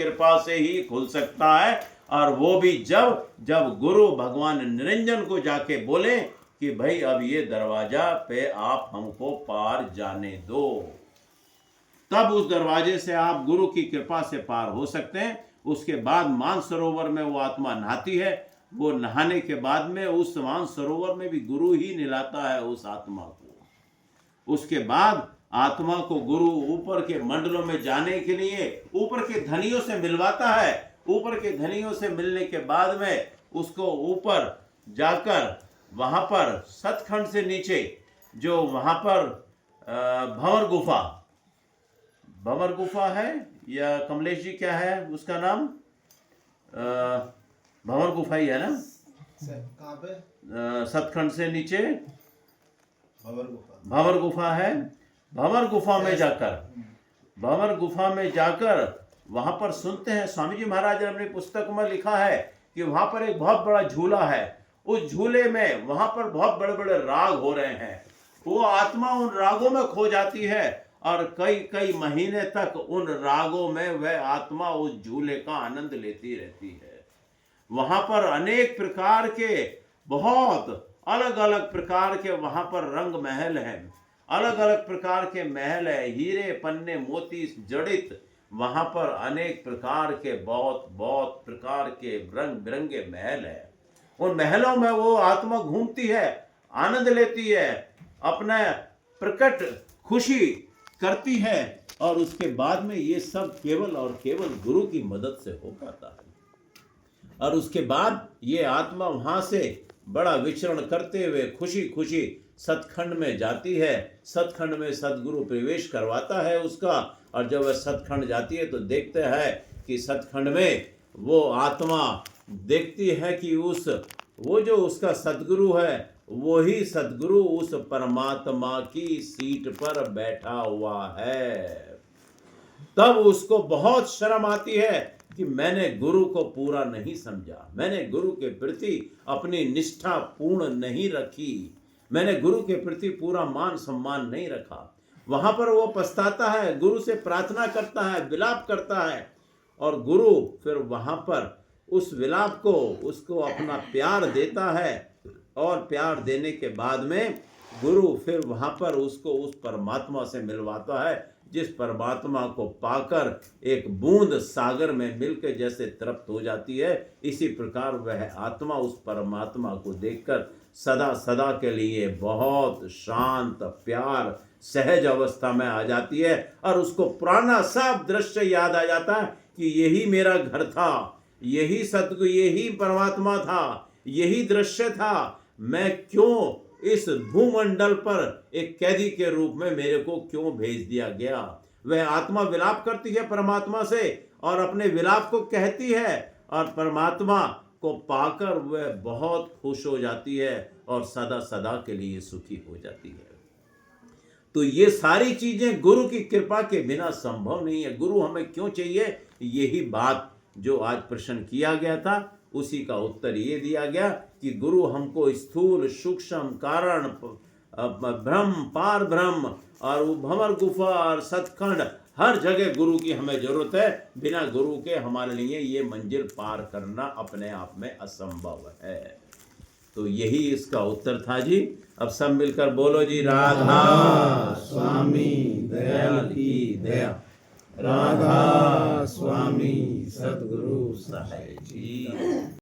कृपा से ही खुल सकता है, और वो भी जब जब गुरु भगवान निरंजन को जाके बोले कि भाई अब ये दरवाजा पे आप हमको पार जाने दो, तब उस दरवाजे से आप गुरु की कृपा से पार हो सकते हैं। उसके बाद मानसरोवर में वो आत्मा नहाती है, वो नहाने के बाद में उस मानसरोवर में भी गुरु ही नहलाता है उस आत्मा को। उसके बाद आत्मा को गुरु ऊपर के मंडलों में जाने के लिए ऊपर के धनियों से मिलवाता है। ऊपर के धनियों से मिलने के बाद में उसको ऊपर जाकर वहां पर सतखंड से नीचे जो वहां पर भंवर गुफा है, या कमलेश जी क्या है उसका नाम, भंवर गुफा ही है ना, कहाँ पे? सतखंड से नीचे भंवर गुफा है। भंवर गुफा में जाकर वहां पर सुनते हैं, स्वामी जी महाराज ने अपनी पुस्तक में लिखा है कि वहां पर एक बहुत बड़ा झूला है। उस झूले में वहां पर बहुत बड़े बड़े राग हो रहे हैं। वो आत्मा उन रागों में खो जाती है और कई कई महीने तक उन रागों में वह आत्मा उस झूले का आनंद लेती रहती है। वहां पर अनेक प्रकार के, बहुत अलग अलग प्रकार के वहां पर रंग महल हैं, अलग अलग प्रकार के महल है, हीरे पन्ने मोती जड़ित वहां पर अनेक प्रकार के बहुत बहुत प्रकार के रंग बिरंगे महल है। उन महलों में वो आत्मा घूमती है, आनंद लेती है, अपना प्रकट खुशी करती है, और उसके बाद में ये सब केवल और केवल गुरु की मदद से हो पाता है। और उसके बाद ये आत्मा वहां से बड़ा विचरण करते हुए खुशी खुशी सतखंड में जाती है। सतखंड में सदगुरु प्रवेश करवाता है उसका, और जब वह सतखंड जाती है तो देखते हैं कि सतखंड में वो आत्मा देखती है कि वो जो उसका सदगुरु है, वही सदगुरु उस परमात्मा की सीट पर बैठा हुआ है। तब उसको बहुत शर्म आती है कि मैंने गुरु को पूरा नहीं समझा, मैंने गुरु के प्रति अपनी निष्ठा पूर्ण नहीं रखी, मैंने गुरु के प्रति पूरा मान सम्मान नहीं रखा। वहां पर वो पछताता है, गुरु से प्रार्थना करता है, विलाप करता है, और गुरु फिर वहां पर उस विलाप को उसको अपना प्यार देता है, और प्यार देने के बाद में गुरु फिर वहां पर उसको उस परमात्मा से मिलवाता है, जिस परमात्मा को पाकर एक बूंद सागर में मिलकर जैसे तृप्त हो जाती है, इसी प्रकार वह आत्मा उस परमात्मा को देखकर सदा सदा के लिए बहुत शांत प्यार सहज अवस्था में आ जाती है, और उसको पुराना सब दृश्य याद आ जाता है कि यही मेरा घर था, यही सतगुरु, यही परमात्मा था, यही दृश्य था। मैं क्यों इस भूमंडल पर एक कैदी के रूप में मेरे को क्यों भेज दिया गया। वह आत्मा विलाप करती है परमात्मा से, और अपने विलाप को कहती है, और परमात्मा को पाकर वह बहुत खुश हो जाती है और सदा सदा के लिए सुखी हो जाती है। तो ये सारी चीजें गुरु की कृपा के बिना संभव नहीं है। गुरु हमें क्यों चाहिए, यही बात जो आज प्रश्न किया गया था उसी का उत्तर ये दिया गया कि गुरु हमको स्थूल सूक्ष्म कारण ब्रह्म पार ब्रह्म और भंवर गुफा और सतखंड हर जगह गुरु की हमें जरूरत है। बिना गुरु के हमारे लिए ये मंजिल पार करना अपने आप में असंभव है। तो यही इसका उत्तर था जी। अब सब मिलकर बोलो जी, राधा स्वामी दयाल की दया, राधा स्वामी सद्गुरु सहाय जी।